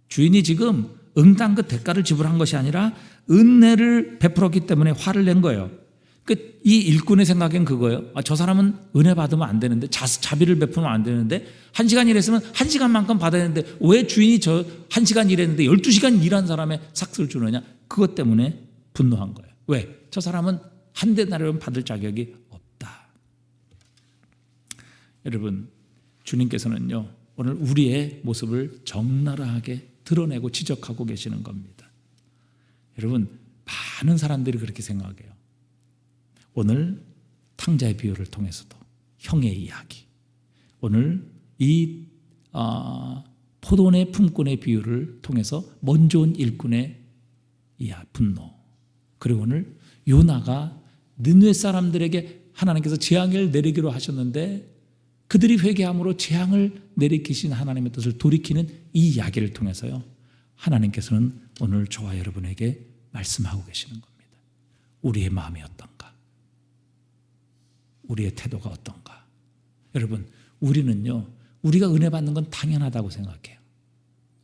주인이 지금 응당 그 대가를 지불한 것이 아니라 은혜를 베풀었기 때문에 화를 낸 거예요. 이 일꾼의 생각엔 그거예요. 저 사람은 은혜 받으면 안 되는데, 자비를 베푸면 안 되는데, 1시간 일했으면 1시간만큼 받아야 되는데 왜 주인이 저 1시간 일했는데 12시간 일한 사람의 삭스를 주느냐? 그것 때문에 분노한 거예요. 왜? 저 사람은 한 데나리온 받을 자격이 없다. 여러분, 주님께서는요, 오늘 우리의 모습을 적나라하게 드러내고 지적하고 계시는 겁니다. 여러분, 많은 사람들이 그렇게 생각해요. 오늘 탕자의 비유를 통해서도 형의 이야기, 오늘 이 포도원의 품꾼의 비유를 통해서 먼저 온 일꾼의 분노, 그리고 오늘 요나가 느느웨 사람들에게 하나님께서 재앙을 내리기로 하셨는데 그들이 회개함으로 재앙을 내리키신 하나님의 뜻을 돌이키는 이 이야기를 통해서요, 하나님께서는 오늘 저와 여러분에게 말씀하고 계시는 겁니다. 우리의 마음이 어떤가? 우리의 태도가 어떤가? 여러분, 우리는요, 우리가 은혜 받는 건 당연하다고 생각해요.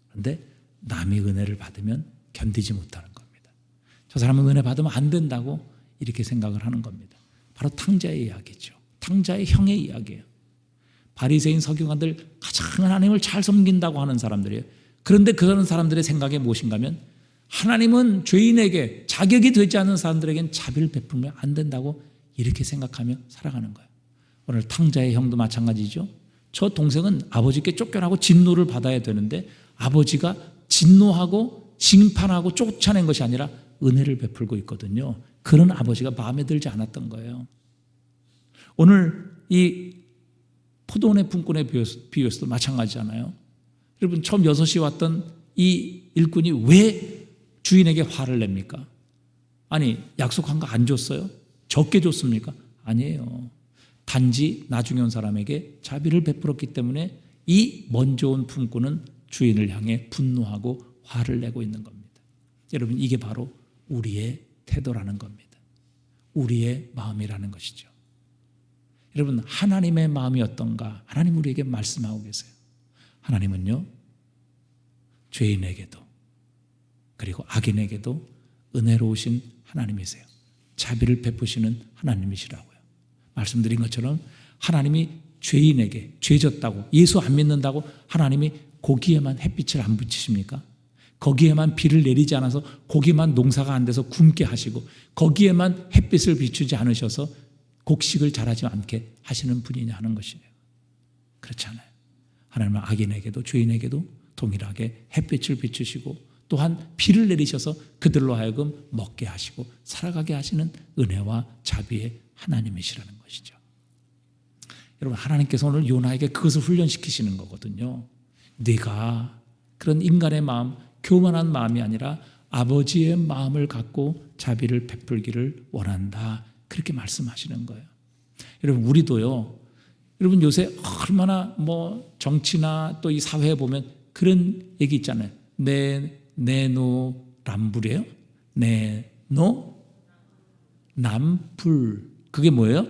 그런데 남이 은혜를 받으면 견디지 못하는 겁니다. 저 사람은 은혜 받으면 안 된다고 이렇게 생각을 하는 겁니다. 바로 탕자의 이야기죠. 탕자의 형의 이야기예요. 바리새인 서기관들 가장 하나님을 잘 섬긴다고 하는 사람들이에요. 그런데 그런 사람들의 생각이 무엇인가 하면 하나님은 죄인에게, 자격이 되지 않은 사람들에게는 자비를 베풀면 안 된다고 이렇게 생각하며 살아가는 거예요. 오늘 탕자의 형도 마찬가지죠. 저 동생은 아버지께 쫓겨나고 진노를 받아야 되는데 아버지가 진노하고 심판하고 쫓아낸 것이 아니라 은혜를 베풀고 있거든요. 그런 아버지가 마음에 들지 않았던 거예요. 오늘 이 포도원의 품꾼의 비유에서도 마찬가지잖아요. 여러분, 처음 6시에 왔던 이 일꾼이 왜 주인에게 화를 냅니까? 아니, 약속한 거 안 줬어요? 적게 줬습니까? 아니에요. 단지 나중에 온 사람에게 자비를 베풀었기 때문에 이 먼저 온 품꾼은 주인을 향해 분노하고 화를 내고 있는 겁니다. 여러분, 이게 바로 우리의 태도라는 겁니다. 우리의 마음이라는 것이죠. 여러분, 하나님의 마음이 어떤가? 하나님 우리에게 말씀하고 계세요. 하나님은요, 죄인에게도 그리고 악인에게도 은혜로우신 하나님이세요. 자비를 베푸시는 하나님이시라고요. 말씀드린 것처럼 하나님이 죄인에게, 죄졌다고, 예수 안 믿는다고 하나님이 거기에만 햇빛을 안 비치십니까? 거기에만 비를 내리지 않아서 거기에만 농사가 안 돼서 굶게 하시고 거기에만 햇빛을 비추지 않으셔서 곡식을 자라지 않게 하시는 분이냐 하는 것이에요. 그렇지 않아요. 하나님은 악인에게도 죄인에게도 동일하게 햇빛을 비추시고 또한 비를 내리셔서 그들로 하여금 먹게 하시고 살아가게 하시는 은혜와 자비의 하나님이시라는 것이죠. 여러분, 하나님께서 오늘 요나에게 그것을 훈련시키시는 거거든요. 네가 그런 인간의 마음, 교만한 마음이 아니라 아버지의 마음을 갖고 자비를 베풀기를 원한다, 그렇게 말씀하시는 거예요. 여러분, 우리도요, 여러분 요새 얼마나 정치나 또 이 사회에 보면 그런 얘기 있잖아요. 내노남불이에요. 내노남불. 그게 뭐예요?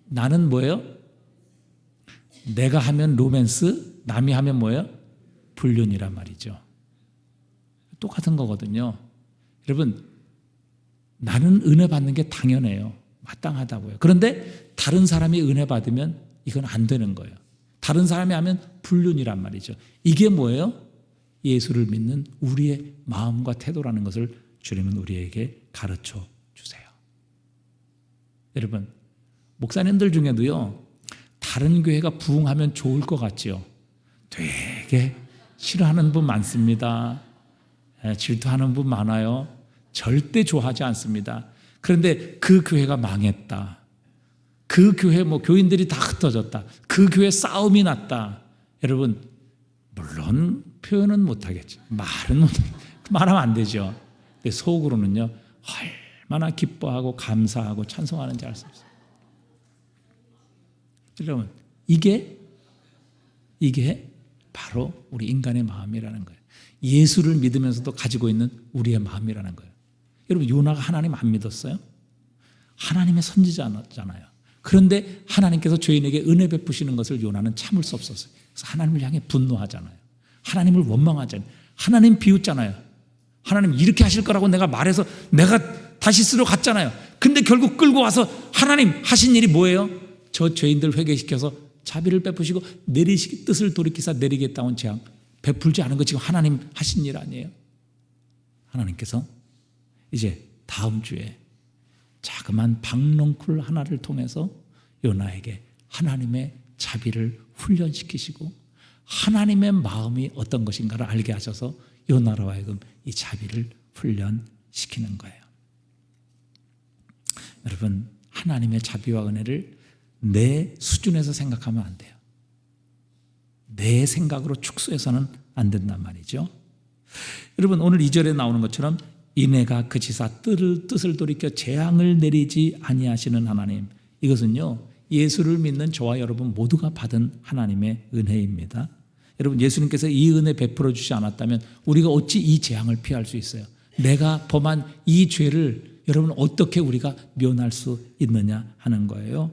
나는 뭐예요? 내가 하면 로맨스, 남이 하면 뭐예요? 불륜이란 말이죠. 똑같은 거거든요. 여러분, 나는 은혜 받는 게 당연해요. 마땅하다고요. 그런데 다른 사람이 은혜 받으면 이건 안 되는 거예요. 다른 사람이 하면 불륜이란 말이죠. 이게 뭐예요? 예수를 믿는 우리의 마음과 태도라는 것을 주님은 우리에게 가르쳐 주세요. 여러분, 목사님들 중에도요, 다른 교회가 부흥하면 좋을 것 같지요. 되게 싫어하는 분 많습니다. 질투하는 분 많아요. 절대 좋아하지 않습니다. 그런데 그 교회가 망했다. 그 교회 교인들이 다 흩어졌다. 그 교회 싸움이 났다. 여러분, 물론 표현은 못하겠죠. 말하면 안 되죠. 근데 속으로는요, 얼마나 기뻐하고 감사하고 찬송하는지 알 수 없어요. 여러분, 이게 바로 우리 인간의 마음이라는 거예요. 예수를 믿으면서도 가지고 있는 우리의 마음이라는 거예요. 여러분, 요나가 하나님 안 믿었어요? 하나님의 선지자잖아요. 그런데 하나님께서 죄인에게 은혜 베푸시는 것을 요나는 참을 수 없었어요. 그래서 하나님을 향해 분노하잖아요. 하나님을 원망하잖아요. 하나님 비웃잖아요. 하나님 이렇게 하실 거라고 내가 말해서 내가 다시스로 갔잖아요. 근데 결국 끌고 와서 하나님 하신 일이 뭐예요? 저 죄인들 회개시켜서 자비를 베푸시고 내리시기 뜻을 돌이키사 내리겠다온 재앙 베풀지 않은 거 지금 하나님 하신 일 아니에요? 하나님께서 이제 다음 주에 자그만 박넝쿨 하나를 통해서 요나에게 하나님의 자비를 훈련시키시고 하나님의 마음이 어떤 것인가를 알게 하셔서 요나로 하여금 이 자비를 훈련시키는 거예요. 여러분, 하나님의 자비와 은혜를 내 수준에서 생각하면 안 돼요. 내 생각으로 축소해서는 안 된단 말이죠. 여러분, 오늘 2절에 나오는 것처럼 이내가 그치사 뜻을 돌이켜 재앙을 내리지 아니하시는 하나님, 이것은요 예수를 믿는 저와 여러분 모두가 받은 하나님의 은혜입니다. 여러분, 예수님께서 이 은혜 베풀어 주지 않았다면 우리가 어찌 이 재앙을 피할 수 있어요? 내가 범한 이 죄를 여러분 어떻게 우리가 면할 수 있느냐 하는 거예요.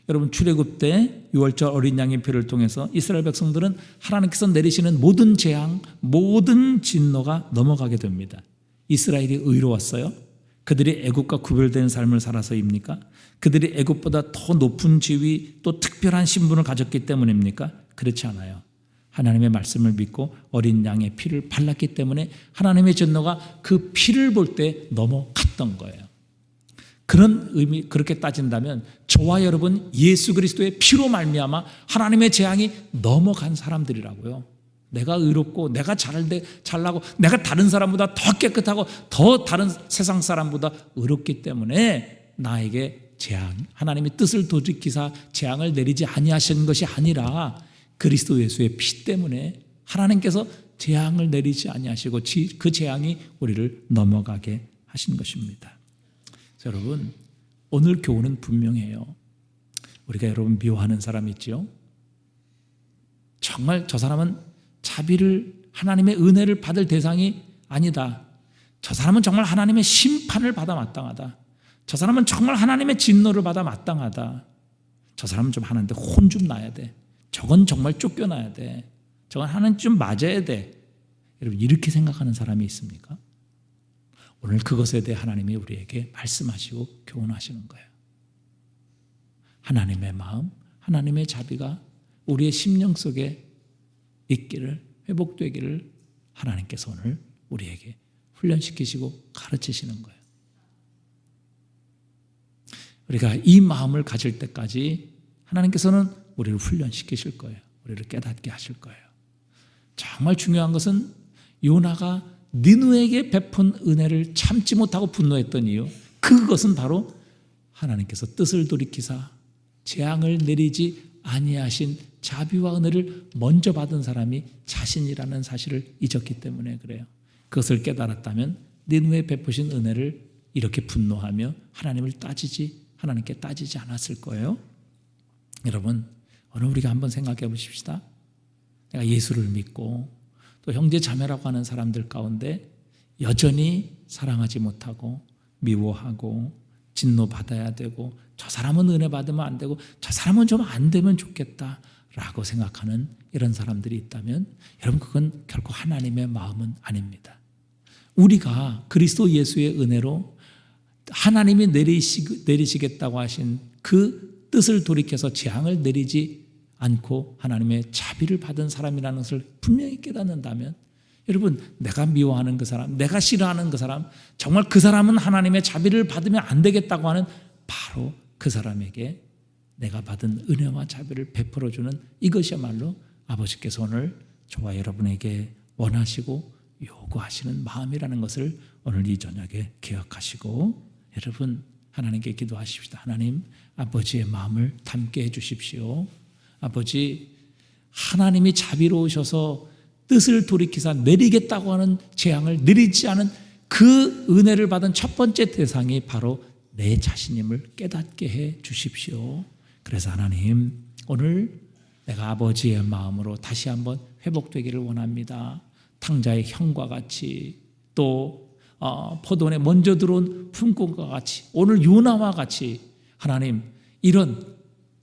여러분, 출애굽 때 6월절 어린 양의 피를 통해서 이스라엘 백성들은 하나님께서 내리시는 모든 재앙, 모든 진노가 넘어가게 됩니다. 이스라엘이 의로웠어요? 그들이 애굽과 구별된 삶을 살아서입니까? 그들이 애굽보다 더 높은 지위 또 특별한 신분을 가졌기 때문입니까? 그렇지 않아요. 하나님의 말씀을 믿고 어린 양의 피를 발랐기 때문에 하나님의 진노가 그 피를 볼 때 넘어갔던 거예요. 그런 의미, 그렇게 따진다면 저와 여러분 예수 그리스도의 피로 말미암아 하나님의 재앙이 넘어간 사람들이라고요. 내가 의롭고 내가 잘나고 내가 다른 사람보다 더 깨끗하고 더 다른 세상 사람보다 의롭기 때문에 나에게 재앙, 하나님의 뜻을 돌이키사 재앙을 내리지 아니하신 것이 아니라 그리스도 예수의 피 때문에 하나님께서 재앙을 내리지 아니하시고 그 재앙이 우리를 넘어가게 하신 것입니다. 여러분, 오늘 교훈은 분명해요. 우리가 여러분 미워하는 사람 있죠? 정말 저 사람은 자비를, 하나님의 은혜를 받을 대상이 아니다. 저 사람은 정말 하나님의 심판을 받아 마땅하다. 저 사람은 정말 하나님의 진노를 받아 마땅하다. 저 사람은 좀 하는데 혼 좀 나야 돼. 저건 정말 쫓겨나야 돼. 저건 하나님 좀 맞아야 돼. 여러분, 이렇게 생각하는 사람이 있습니까? 오늘 그것에 대해 하나님이 우리에게 말씀하시고 교훈하시는 거예요. 하나님의 마음, 하나님의 자비가 우리의 심령 속에 있기를, 회복되기를 하나님께서 오늘 우리에게 훈련시키시고 가르치시는 거예요. 우리가 이 마음을 가질 때까지 하나님께서는 우리를 훈련시키실 거예요. 우리를 깨닫게 하실 거예요. 정말 중요한 것은 요나가 니느웨에게 베푼 은혜를 참지 못하고 분노했던 이유, 그것은 바로 하나님께서 뜻을 돌이키사 재앙을 내리지 아니하신 자비와 은혜를 먼저 받은 사람이 자신이라는 사실을 잊었기 때문에 그래요. 그것을 깨달았다면 니느웨에 베푸신 은혜를 이렇게 분노하며 하나님께 따지지 않았을 거예요. 여러분, 오늘 우리가 한번 생각해 보십시다. 내가 예수를 믿고 또 형제 자매라고 하는 사람들 가운데 여전히 사랑하지 못하고 미워하고 진노받아야 되고 저 사람은 은혜 받으면 안 되고 저 사람은 좀 안 되면 좋겠다라고 생각하는 이런 사람들이 있다면 여러분, 그건 결코 하나님의 마음은 아닙니다. 우리가 그리스도 예수의 은혜로 하나님이 내리시겠다고 하신 그 뜻을 돌이켜서 재앙을 내리지 않고 하나님의 자비를 받은 사람이라는 것을 분명히 깨닫는다면 여러분, 내가 미워하는 그 사람, 내가 싫어하는 그 사람, 정말 그 사람은 하나님의 자비를 받으면 안 되겠다고 하는 바로 그 사람에게 내가 받은 은혜와 자비를 베풀어주는 이것이야말로 아버지께서 오늘 저와 여러분에게 원하시고 요구하시는 마음이라는 것을 오늘 이 저녁에 기억하시고 여러분 하나님께 기도하십시다. 하나님 아버지의 마음을 담게 해주십시오. 아버지 하나님이 자비로우셔서 뜻을 돌이키사 내리겠다고 하는 재앙을 내리지 않은 그 은혜를 받은 첫 번째 대상이 바로 내 자신임을 깨닫게 해 주십시오. 그래서 하나님 오늘 내가 아버지의 마음으로 다시 한번 회복되기를 원합니다. 탕자의 형과 같이 또 포도원에 먼저 들어온 품꾼과 같이 오늘 요나와 같이 하나님 이런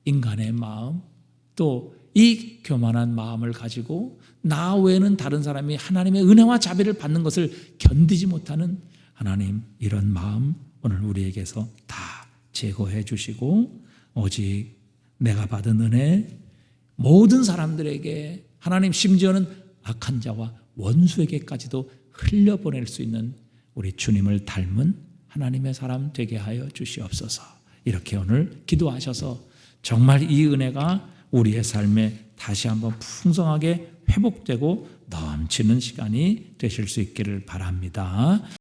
인간의 마음 또 이 교만한 마음을 가지고 나 외에는 다른 사람이 하나님의 은혜와 자비를 받는 것을 견디지 못하는 하나님 이런 마음 오늘 우리에게서 다 제거해 주시고 오직 내가 받은 은혜 모든 사람들에게 하나님 심지어는 악한 자와 원수에게까지도 흘려보낼 수 있는 우리 주님을 닮은 하나님의 사람 되게 하여 주시옵소서. 이렇게 오늘 기도하셔서 정말 이 은혜가 우리의 삶에 다시 한번 풍성하게 회복되고 넘치는 시간이 되실 수 있기를 바랍니다.